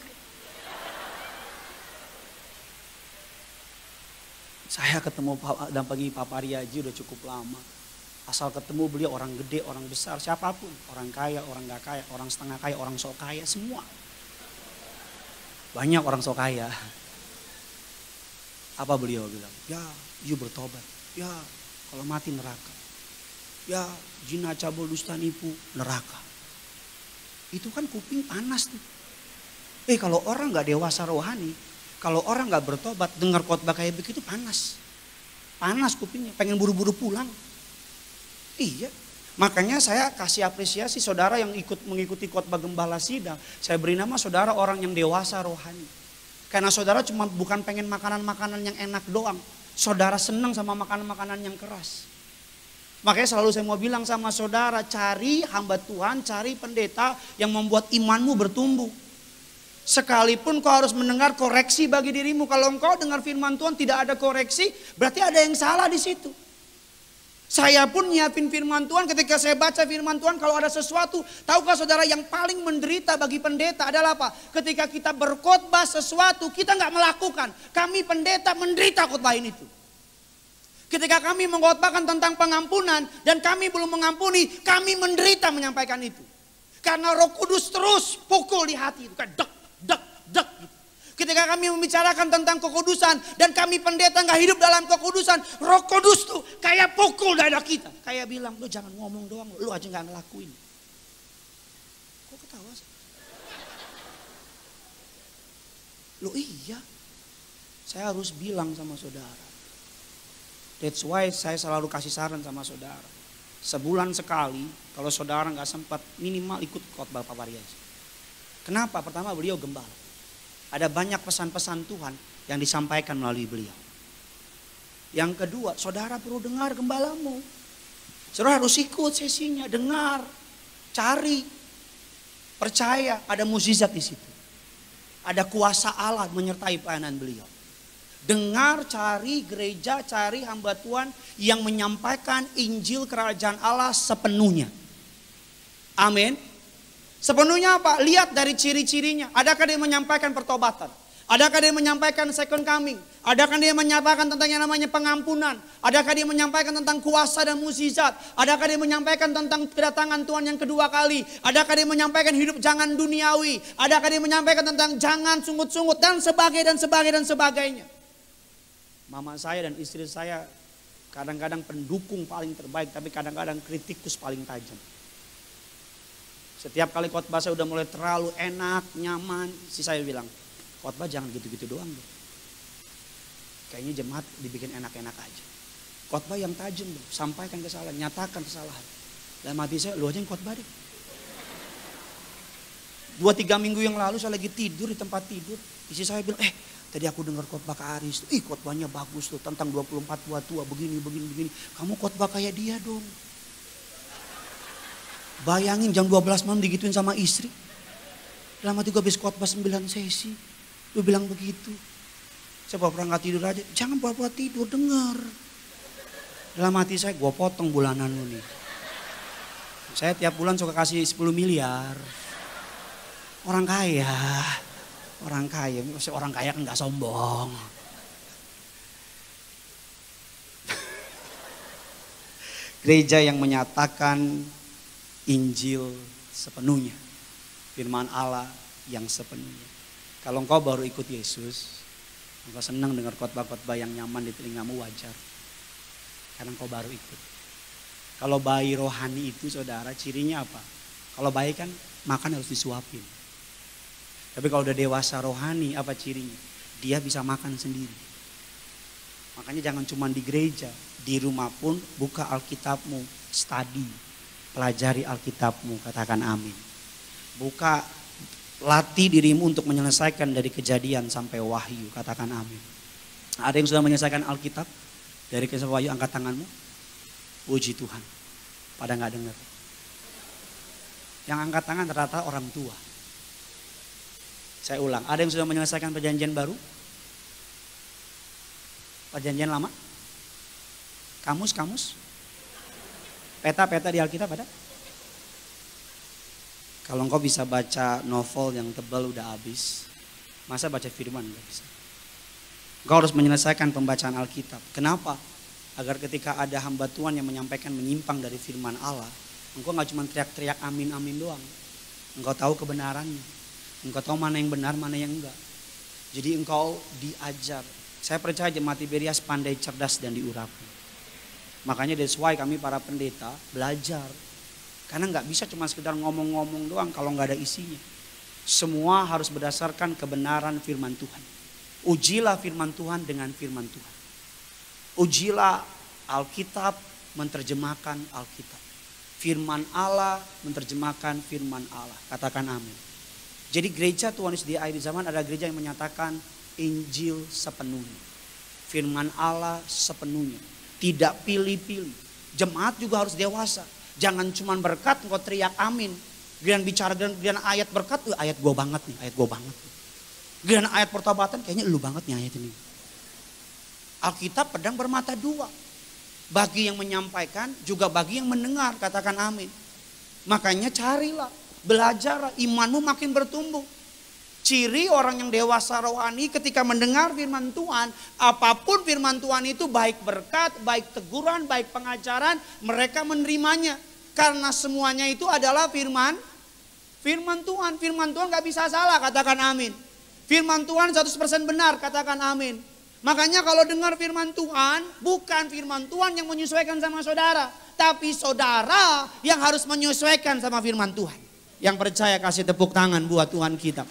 Saya ketemu dan pagi Pak Pariaji udah cukup lama. Asal ketemu beliau orang gede, orang besar, siapapun. Orang kaya, orang gak kaya, orang setengah kaya, orang sok kaya, semua. Banyak orang sok kaya. Apa beliau bilang? Ya, you bertobat. Ya, kalau mati neraka. Ya, zina, cabul, dusta, nipu, neraka. Itu kan kuping panas tuh. Kalau orang gak dewasa rohani, kalau orang gak bertobat, dengar khotbah kayak begitu panas. Panas kupingnya, pengen buru-buru pulang. Iya, makanya saya kasih apresiasi saudara yang mengikuti khotbah Gembala Sidang. Saya beri nama saudara orang yang dewasa rohani. Karena saudara cuma bukan pengen makanan-makanan yang enak doang. Saudara senang sama makanan-makanan yang keras. Makanya selalu saya mau bilang sama saudara, cari hamba Tuhan, cari pendeta yang membuat imanmu bertumbuh. Sekalipun kau harus mendengar koreksi bagi dirimu. Kalau engkau dengar firman Tuhan tidak ada koreksi, berarti ada yang salah di situ. Saya pun nyiapin firman Tuhan, ketika saya baca firman Tuhan kalau ada sesuatu. Tahukah saudara yang paling menderita bagi pendeta adalah apa? Ketika kita berkhotbah sesuatu kita gak melakukan. Kami pendeta menderita khotbahin itu. Ketika kami mengkhotbahkan tentang pengampunan dan kami belum mengampuni, kami menderita menyampaikan itu. Karena Roh Kudus terus pukul di hati itu, kayak dek, dek, dek gitu. Ketika kami membicarakan tentang kekudusan dan kami pendeta gak hidup dalam kekudusan, Roh Kudus tuh kayak pukul dada kita. Kayak bilang, lu jangan ngomong doang, lu aja gak ngelakuin. Kok ketawa sih? Lu iya, saya harus bilang sama saudara. That's why saya selalu kasih saran sama saudara. Sebulan sekali, kalau saudara gak sempat minimal ikut khotbah Pak Pariaji. Kenapa? Pertama beliau gembala. Ada banyak pesan-pesan Tuhan yang disampaikan melalui beliau. Yang kedua, saudara perlu dengar gembalamu. Saudara harus ikut sesinya, dengar, cari, percaya ada mukjizat di situ. Ada kuasa Allah menyertai pelayanan beliau. Dengar, cari gereja, cari hamba Tuhan yang menyampaikan Injil Kerajaan Allah sepenuhnya. Amin. Sepenuhnya apa? Lihat dari ciri-cirinya. Adakah dia menyampaikan pertobatan? Adakah dia menyampaikan second coming? Adakah dia menyampaikan tentang yang namanya pengampunan? Adakah dia menyampaikan tentang kuasa dan mukjizat? Adakah dia menyampaikan tentang kedatangan Tuhan yang kedua kali? Adakah dia menyampaikan hidup jangan duniawi? Adakah dia menyampaikan tentang jangan sungut-sungut dan sebagainya? Mama saya dan istri saya kadang-kadang pendukung paling terbaik, tapi kadang-kadang kritikus paling tajam. Setiap kali khotbah saya udah mulai terlalu enak, nyaman, si saya bilang, khotbah jangan gitu-gitu doang dong. Kayaknya jemaat dibikin enak-enak aja. Khotbah yang tajam dong, sampaikan kesalahan, nyatakan kesalahan. Dan mati saya, lu aja yang khotbah deh. 2-3 minggu yang lalu saya lagi tidur di tempat tidur. Istri saya bilang, tadi aku dengar khotbah Kak Aris. Khotbahnya bagus tuh tentang 24 tua begini. Kamu khotbah kayak dia dong. Bayangin jam 12 malam digituin sama istri. Dalam hati gue habis khotbah 9 sesi. Lu bilang begitu. Saya pura-pura gak tidur aja. Jangan pura-pura tidur, dengar. Dalam hati saya, gue potong bulanan lu nih. Saya tiap bulan suka kasih 10 miliar. Orang kaya. Orang kaya kan gak sombong. Gereja yang menyatakan Injil sepenuhnya. Firman Allah yang sepenuhnya. Kalau engkau baru ikut Yesus, engkau senang dengar khotbah-khotbah yang nyaman di telingamu, wajar. Karena engkau baru ikut. Kalau bayi rohani itu saudara, cirinya apa? Kalau bayi kan makan harus disuapin. Tapi kalau udah dewasa rohani, apa cirinya? Dia bisa makan sendiri. Makanya jangan cuma di gereja, di rumah pun buka Alkitabmu, study, pelajari Alkitabmu, katakan amin. Latih dirimu untuk menyelesaikan dari Kejadian sampai Wahyu, katakan amin. Ada yang sudah menyelesaikan Alkitab dari Kisah Wahyu, angkat tanganmu. Puji Tuhan. Pada gak dengar. Yang angkat tangan rata orang tua. Saya ulang, ada yang sudah menyelesaikan Perjanjian Baru? Perjanjian Lama? Kamus? Peta-peta di Alkitab ada? Kalau engkau bisa baca novel yang tebal udah habis, masa baca firman gak bisa? Engkau harus menyelesaikan pembacaan Alkitab. Kenapa? Agar ketika ada hamba Tuhan yang menyampaikan menyimpang dari firman Allah, engkau gak cuma teriak-teriak amin-amin doang. Engkau tahu kebenarannya. Engkau tahu mana yang benar, mana yang enggak. Jadi engkau diajar. Saya percaya jemaat Tiberias pandai, cerdas, dan diurapi. Makanya that's why kami para pendeta belajar. Karena nggak bisa cuma sekedar ngomong-ngomong doang kalau nggak ada isinya. Semua harus berdasarkan kebenaran firman Tuhan. Ujilah firman Tuhan dengan firman Tuhan. Ujilah Alkitab menerjemahkan Alkitab. Firman Allah menerjemahkan firman Allah. Katakan amin. Jadi gereja Tuhan Yesus di akhir zaman adalah gereja yang menyatakan Injil sepenuhnya. Firman Allah sepenuhnya. Tidak pilih-pilih. Jemaat juga harus dewasa. Jangan cuma berkat engkau teriak amin. Giliran bicara giliran ayat berkat, ayat gue banget nih, ayat gue banget. Giliran ayat pertobatan kayaknya lu banget nih ayat ini. Alkitab pedang bermata dua. Bagi yang menyampaikan juga bagi yang mendengar, katakan amin. Makanya carilah, belajarlah, imanmu makin bertumbuh. Ciri orang yang dewasa rohani ketika mendengar firman Tuhan, apapun firman Tuhan itu baik berkat, baik teguran, baik pengajaran, mereka menerimanya. Karena semuanya itu adalah firman Tuhan. Firman Tuhan gak bisa salah, katakan amin. Firman Tuhan 100% benar, katakan amin. Makanya kalau dengar firman Tuhan, bukan firman Tuhan yang menyesuaikan sama saudara, tapi saudara yang harus menyesuaikan sama firman Tuhan. Yang percaya kasih tepuk tangan buat Tuhan kita.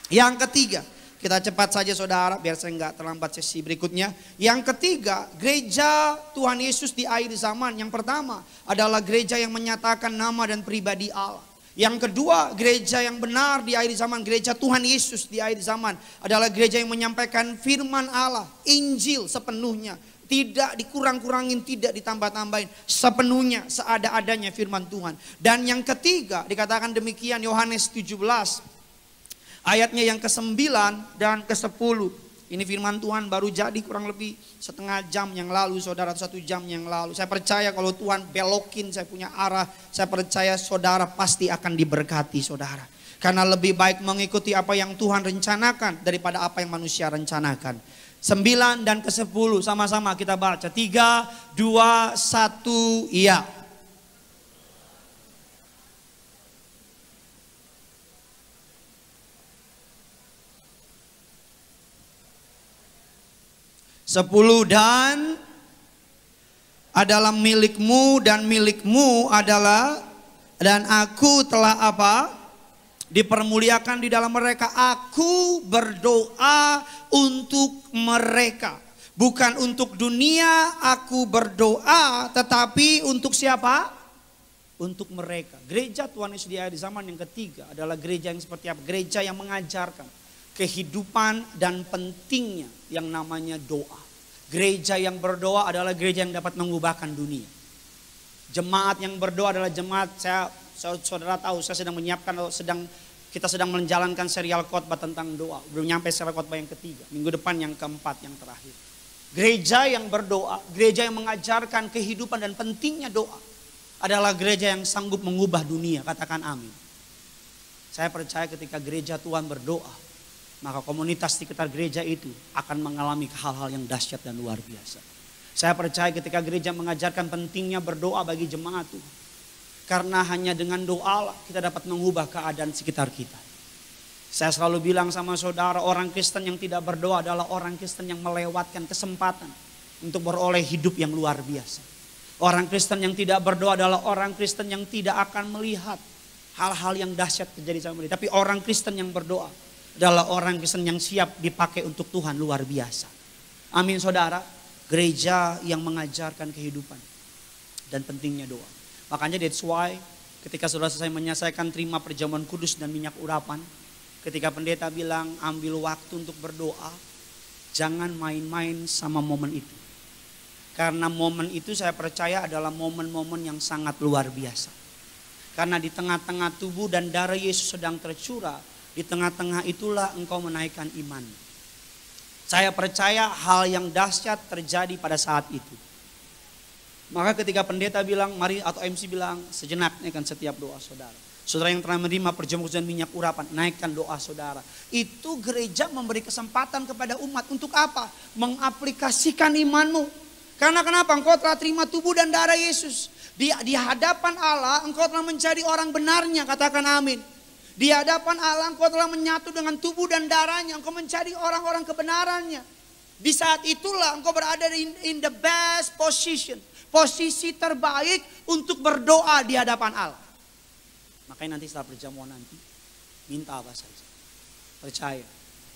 Yang ketiga, kita cepat saja saudara biar saya nggak terlambat sesi berikutnya. Yang ketiga, gereja Tuhan Yesus di akhir zaman. Yang pertama adalah gereja yang menyatakan nama dan pribadi Allah. Yang kedua, gereja yang benar di akhir zaman, gereja Tuhan Yesus di akhir zaman adalah gereja yang menyampaikan firman Allah, Injil sepenuhnya. Tidak dikurang-kurangin, tidak ditambah-tambahin, sepenuhnya, seada-adanya firman Tuhan. Dan yang ketiga, dikatakan demikian Yohanes 17. Ayatnya yang ke-9 dan ke-10. Ini firman Tuhan baru jadi kurang lebih setengah jam yang lalu saudara, 1 jam yang lalu. Saya percaya kalau Tuhan belokin saya punya arah, saya percaya saudara pasti akan diberkati saudara. Karena lebih baik mengikuti apa yang Tuhan rencanakan daripada apa yang manusia rencanakan. 9 dan ke-10 sama-sama kita baca. 3, 2, 1, iya. Sepuluh dan adalah milikmu dan milikmu adalah dan aku telah apa? Dipermuliakan di dalam mereka. Aku berdoa untuk mereka. Bukan untuk dunia aku berdoa, tetapi untuk siapa? Untuk mereka. Gereja Tuhan Yesus di akhir zaman yang ketiga adalah gereja yang seperti apa? Gereja yang mengajarkan kehidupan dan pentingnya yang namanya doa. Gereja yang berdoa adalah gereja yang dapat mengubahkan dunia. Jemaat yang berdoa adalah jemaat, saudara tahu saya sedang menyiapkan, kita sedang menjalankan serial khotbah tentang doa. Belum nyampe serial khotbah yang ketiga, minggu depan yang keempat, yang terakhir. Gereja yang berdoa, gereja yang mengajarkan kehidupan dan pentingnya doa adalah gereja yang sanggup mengubah dunia, katakan amin. Saya percaya ketika gereja Tuhan berdoa, maka komunitas di sekitar gereja itu akan mengalami hal-hal yang dahsyat dan luar biasa. Saya percaya ketika gereja mengajarkan pentingnya berdoa bagi jemaat Tuhan. Karena hanya dengan doa kita dapat mengubah keadaan sekitar kita. Saya selalu bilang sama saudara, orang Kristen yang tidak berdoa adalah orang Kristen yang melewatkan kesempatan untuk beroleh hidup yang luar biasa. Orang Kristen yang tidak berdoa adalah orang Kristen yang tidak akan melihat hal-hal yang dahsyat terjadi sama dia. Tapi orang Kristen yang berdoa adalah orang Kristen yang siap dipakai untuk Tuhan luar biasa. Amin saudara. Gereja yang mengajarkan kehidupan dan pentingnya doa. Makanya that's why ketika saudara selesai menyelesaikan terima perjamuan kudus dan minyak urapan, ketika pendeta bilang ambil waktu untuk berdoa, jangan main-main sama momen itu. Karena momen itu saya percaya adalah momen-momen yang sangat luar biasa. Karena di tengah-tengah tubuh dan darah Yesus sedang tercurah, di tengah-tengah itulah engkau menaikkan iman. Saya percaya hal yang dahsyat terjadi pada saat itu. Maka ketika pendeta bilang, mari atau MC bilang, sejenak naikkan setiap doa saudara. Saudara yang telah menerima perjamuan dan minyak urapan, naikkan doa saudara. Itu gereja memberi kesempatan kepada umat untuk apa? Mengaplikasikan imanmu. Karena kenapa? Engkau telah terima tubuh dan darah Yesus. Di hadapan Allah engkau telah menjadi orang benarnya, katakan amin. Di hadapan Allah engkau telah menyatu dengan tubuh dan darahnya. Engkau mencari orang-orang kebenarannya. Di saat itulah engkau berada in the best position. Posisi terbaik untuk berdoa di hadapan Allah. Makanya nanti setelah perjamuan nanti, minta apa saja. Percaya,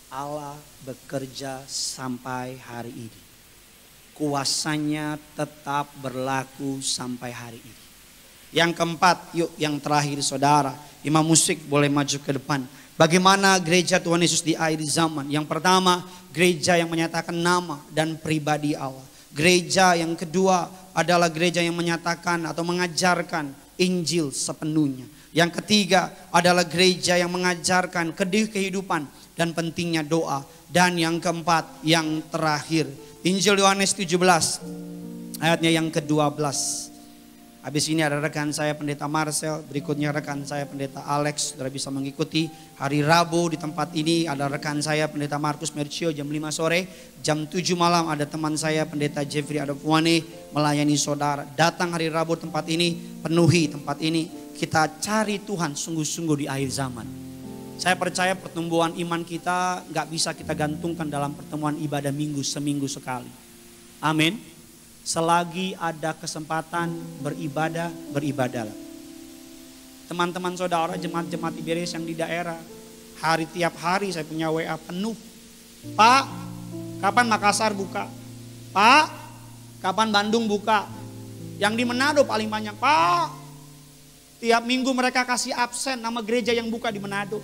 Allah bekerja sampai hari ini. Kuasanya tetap berlaku sampai hari ini. Yang keempat, yuk yang terakhir saudara. Imam musik boleh maju ke depan. Bagaimana gereja Tuhan Yesus di akhir zaman? Yang pertama, gereja yang menyatakan nama dan pribadi Allah. Gereja yang kedua adalah gereja yang menyatakan atau mengajarkan Injil sepenuhnya. Yang ketiga adalah gereja yang mengajarkan kehidupan dan pentingnya doa. Dan yang keempat, yang terakhir, Injil Yohanes 17 ayatnya yang ke-12. Habis ini ada rekan saya pendeta Marcel, berikutnya rekan saya pendeta Alex, saudara bisa mengikuti. Hari Rabu di tempat ini ada rekan saya pendeta Markus Mercio jam 5 sore, jam 7 malam ada teman saya pendeta Jeffrey Adopwane melayani saudara. Datang hari Rabu tempat ini, penuhi tempat ini, kita cari Tuhan sungguh-sungguh di akhir zaman. Saya percaya pertumbuhan iman kita gak bisa kita gantungkan dalam pertemuan ibadah minggu seminggu sekali. Amin. Selagi ada kesempatan beribadah, beribadahlah. Teman-teman saudara jemaat-jemaat Iberis yang di daerah, tiap hari saya punya WA penuh. Pak, kapan Makassar buka? Pak, kapan Bandung buka? Yang di Manado paling banyak. Pak, tiap minggu mereka kasih absen nama gereja yang buka di Manado.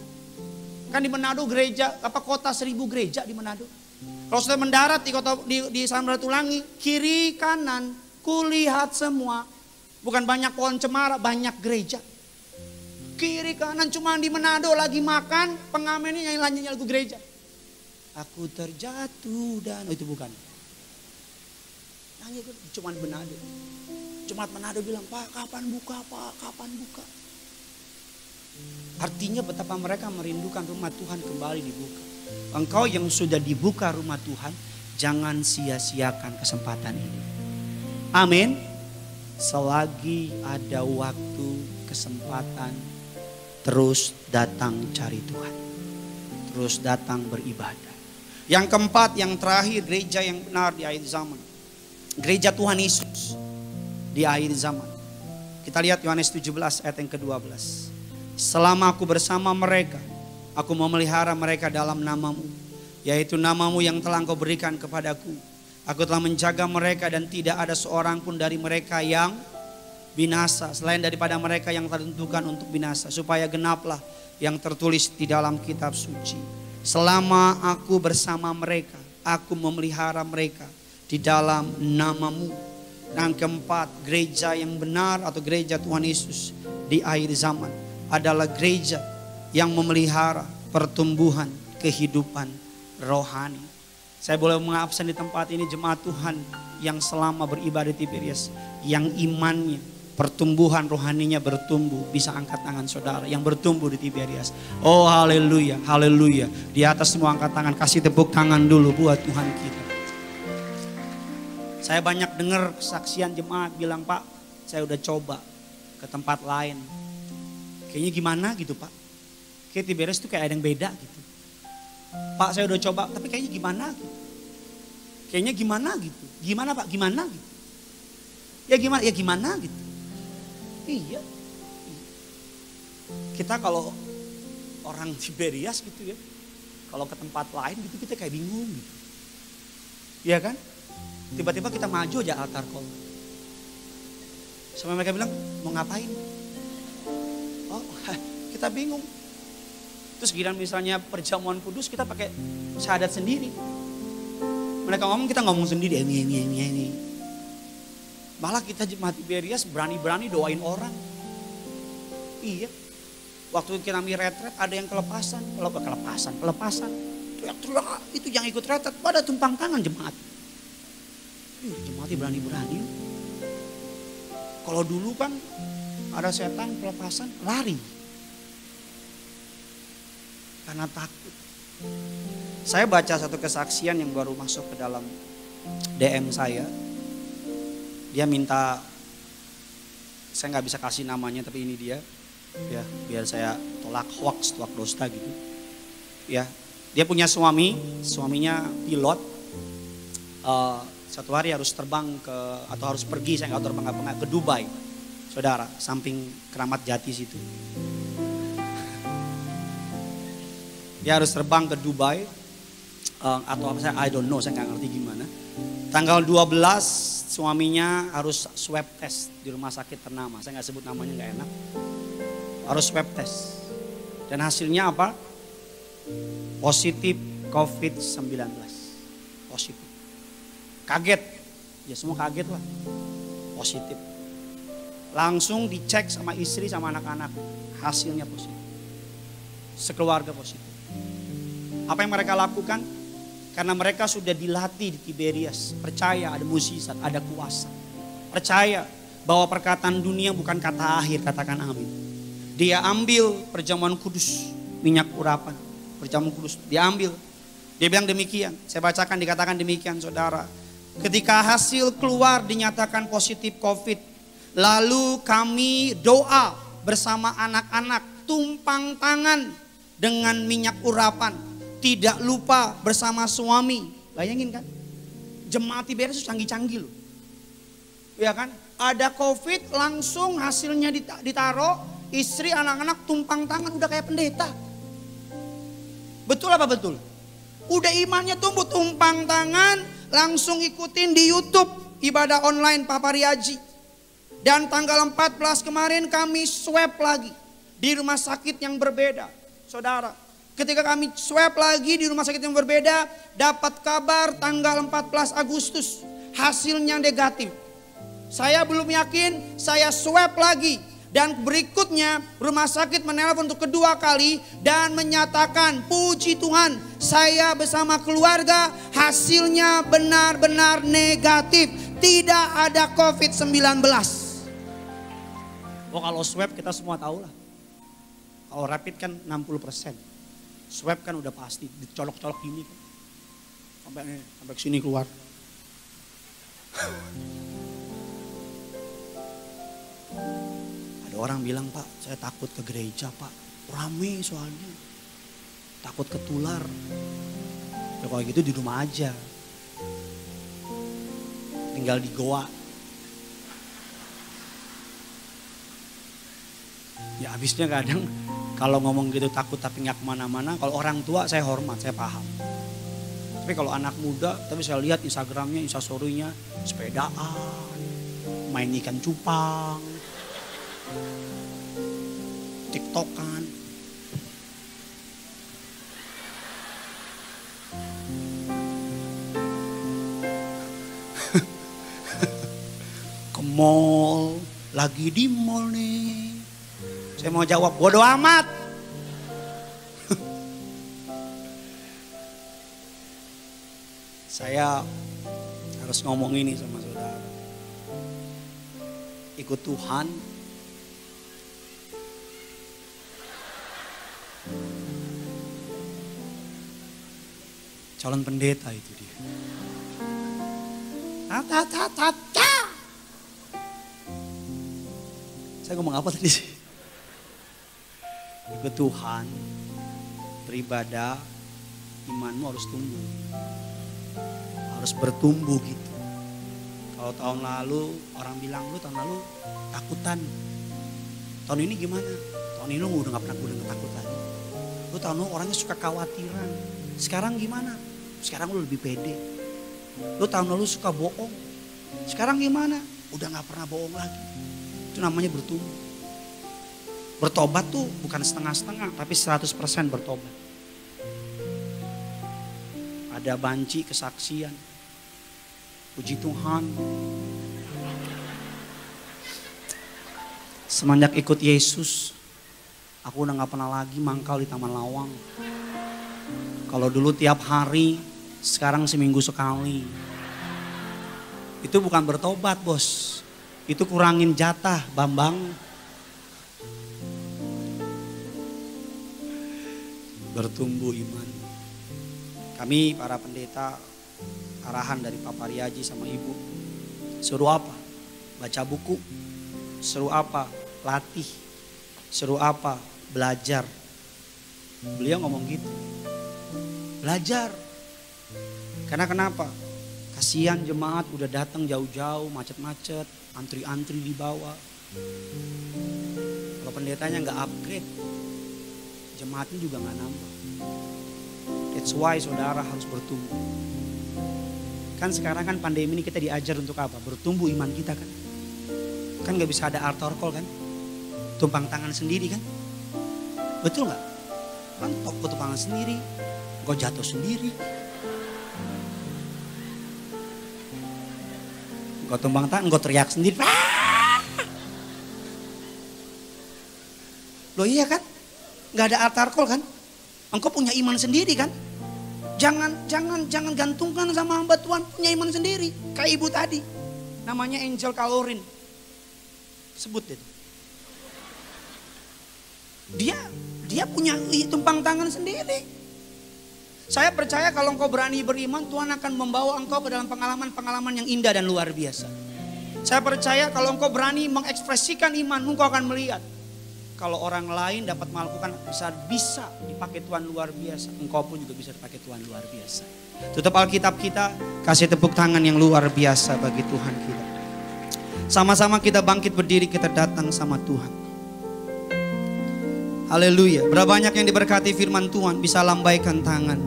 Kan di Manado gereja, kota 1000 gereja di Manado. Kalau sudah mendarat di Samratulangi, kiri kanan kulihat semua. Bukan banyak pohon cemara, banyak gereja. Kiri kanan cuma di Manado lagi makan, pengamennya nyanyi lagu gereja. Aku terjatuh dan itu bukan. Nangis cuman Manado. Jemaat Manado bilang, Pak kapan buka, Pak kapan buka. Artinya betapa mereka merindukan rumah Tuhan kembali dibuka. Engkau yang sudah dibuka rumah Tuhan, jangan sia-siakan kesempatan ini. Amin. Selagi ada waktu, kesempatan, terus datang cari Tuhan. Terus datang beribadah. Yang keempat, yang terakhir, gereja yang benar di akhir zaman. Gereja Tuhan Yesus di akhir zaman. Kita lihat Yohanes 17 ayat yang ke-12. Selama aku bersama mereka, aku memelihara mereka dalam namamu, yaitu namamu yang telah engkau berikan kepadaku. Aku telah menjaga mereka dan tidak ada seorang pun dari mereka yang binasa, selain daripada mereka yang tertentukan untuk binasa, supaya genaplah yang tertulis di dalam kitab suci. Selama aku bersama mereka, aku memelihara mereka di dalam namamu. Yang keempat, gereja yang benar atau gereja Tuhan Yesus di akhir zaman adalah gereja yang memelihara pertumbuhan kehidupan rohani. Saya boleh mengabsen di tempat ini jemaat Tuhan yang selama beribadah di Tiberias, yang imannya, pertumbuhan rohaninya bertumbuh, bisa angkat tangan saudara yang bertumbuh di Tiberias. Oh haleluya, haleluya. Di atas semua angkat tangan, kasih tepuk tangan dulu buat Tuhan kita. Saya banyak dengar kesaksian jemaat bilang, Pak saya udah coba ke tempat lain. Kayaknya gimana gitu Pak. Kayak Tiberias itu kayak ada yang beda gitu. Pak saya udah coba tapi kayaknya gimana gitu. Kayaknya gimana gitu. Gimana Pak, gimana gitu. Ya gimana gitu. Iya. Kita kalau orang Tiberias gitu ya. Kalau ke tempat lain gitu kita kayak bingung gitu. Iya kan? Tiba-tiba kita maju aja altar call. Sampai mereka bilang mau ngapain? Oh kita bingung. Terus giliran misalnya perjamuan kudus kita pakai syahadat sendiri. Mereka ngomong kita ngomong sendiri. Ini. Malah kita jemaat Tiberias berani-berani doain orang. Iya. Waktu kita retret ada yang kelepasan. Teriak-teriak itu yang ikut retret pada tumpang tangan jemaat. Jemaatnya berani-berani. Kalau dulu kan ada setan pelepasan lari. Karena takut. Saya baca satu kesaksian yang baru masuk ke dalam DM saya. Dia minta, saya nggak bisa kasih namanya tapi ini dia. Ya, biar saya tolak hoax, tolak dosta gitu. Ya, dia punya suaminya pilot. Satu hari harus terbang atau harus pergi, saya nggak tahu terbang apa ke Dubai, saudara, samping Keramat Jati situ. Dia harus terbang ke Dubai atau apa saya I don't know, saya nggak ngerti gimana. Tanggal 12 suaminya harus swab test di rumah sakit ternama, saya nggak sebut namanya nggak enak. Harus swab test dan hasilnya apa? Positif COVID-19, positif. Kaget, ya semua kaget lah, positif. Langsung dicek sama istri sama anak-anak, hasilnya positif. Sekeluarga positif. Apa yang mereka lakukan? Karena mereka sudah dilatih di Tiberias, percaya ada mukjizat, ada kuasa. Percaya bahwa perkataan dunia bukan kata akhir, katakan amin. Dia ambil perjamuan kudus, minyak urapan, perjamuan kudus, dia ambil. Dia bilang demikian, saya bacakan dikatakan demikian saudara. Ketika hasil keluar dinyatakan positif COVID, lalu kami doa bersama anak-anak, tumpang tangan dengan minyak urapan, tidak lupa bersama suami. Bayangin kan, jemaat Tiberias canggih-canggih loh, ya kan? Ada COVID langsung hasilnya ditaruh, istri anak-anak tumpang tangan udah kayak pendeta. Betul apa betul? Udah imannya tumbuh, tumpang tangan, langsung ikutin di YouTube ibadah online Papa Riaji. Dan tanggal 14 kemarin kami swab lagi di rumah sakit yang berbeda. Saudara, ketika kami swab lagi di rumah sakit yang berbeda, dapat kabar tanggal 14 Agustus hasilnya negatif. Saya belum yakin, saya swab lagi. Dan berikutnya rumah sakit menelpon untuk kedua kali dan menyatakan, puji Tuhan, saya bersama keluarga hasilnya benar-benar negatif. Tidak ada COVID-19. Oh, kalau swab kita semua tahu lah. Kalau rapid kan 60%. Swab kan udah pasti dicolok-colok gini kan. Sampai sini keluar. Ada orang bilang, Pak, saya takut ke gereja, Pak. Rame soalnya. Takut ketular. Ya kalau gitu di rumah aja. Tinggal di goa. Ya habisnya kadang kalau ngomong gitu takut tapi nggak kemana-mana. Kalau orang tua saya hormat, saya paham. Tapi kalau anak muda, tapi saya lihat Instagramnya, Instastorynya sepedaan, main ikan cupang, TikTokan. Ke mall, lagi di mall nih. Saya mau jawab bodoh amat. Saya harus ngomong ini sama saudara. Ikut Tuhan. Calon pendeta itu dia. Saya ngomong apa tadi sih? Ikut Tuhan, beribadah, imanmu harus tumbuh. Harus bertumbuh gitu. Kalau tahun lalu orang bilang, lu tahun lalu takutan. Tahun ini gimana? Tahun ini lu udah gak pernah ketakutan. Lu tahun lalu orangnya suka khawatiran. Sekarang gimana? Sekarang lu lebih pede. Lu tahun lalu suka bohong. Sekarang gimana? Udah gak pernah bohong lagi. Itu namanya bertumbuh. Bertobat tuh bukan setengah-setengah, tapi 100% bertobat. Ada banci kesaksian. Puji Tuhan. Semenjak ikut Yesus, aku udah gak pernah lagi mangkal di Taman Lawang. Kalau dulu tiap hari, sekarang seminggu sekali. Itu bukan bertobat, bos. Itu kurangin jatah, Bambang. Bertumbuh iman. Kami para pendeta, arahan dari Papa Riaji sama Ibu, suruh apa? Baca buku. Suruh apa? Latih. Suruh apa? Belajar. Beliau ngomong gitu. Belajar. Karena kenapa? Kasihan jemaat udah datang jauh-jauh, macet-macet, antri-antri di bawah. Kalau pendetanya nggak upgrade, jemaatnya juga nggak nambah. That's why saudara harus bertumbuh. Kan sekarang kan pandemi ini kita diajar untuk apa? Bertumbuh iman kita kan. Kan nggak bisa ada altar call kan? Tumpang tangan sendiri kan? Betul nggak? Kan gue tumpang tangan sendiri, gue jatuh sendiri. Gue tumpang tangan, gue teriak sendiri. Loh iya kan? Nggak ada altar call kan? Engkau punya iman sendiri kan? Jangan gantungkan sama hamba Tuhan, punya iman sendiri. Kayak ibu tadi, namanya Angel Kalorin. Sebut deh. Dia punya tumpang tangan sendiri. Saya percaya kalau engkau berani beriman, Tuhan akan membawa engkau ke dalam pengalaman-pengalaman yang indah dan luar biasa. Saya percaya kalau engkau berani mengekspresikan imanmu, engkau akan melihat. Kalau orang lain dapat melakukan bisa dipakai Tuhan luar biasa. Engkau pun juga bisa dipakai Tuhan luar biasa. Tutup Alkitab kita, kasih tepuk tangan yang luar biasa bagi Tuhan kita. Sama-sama kita bangkit berdiri, kita datang sama Tuhan. Haleluya. Berapa banyak yang diberkati firman Tuhan bisa lambaikan tangan.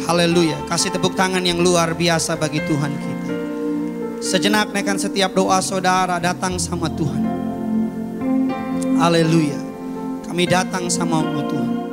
Haleluya. Kasih tepuk tangan yang luar biasa bagi Tuhan kita. Sejenak naikkan setiap doa saudara, datang sama Tuhan. Haleluya. Kami datang sama Tuhan.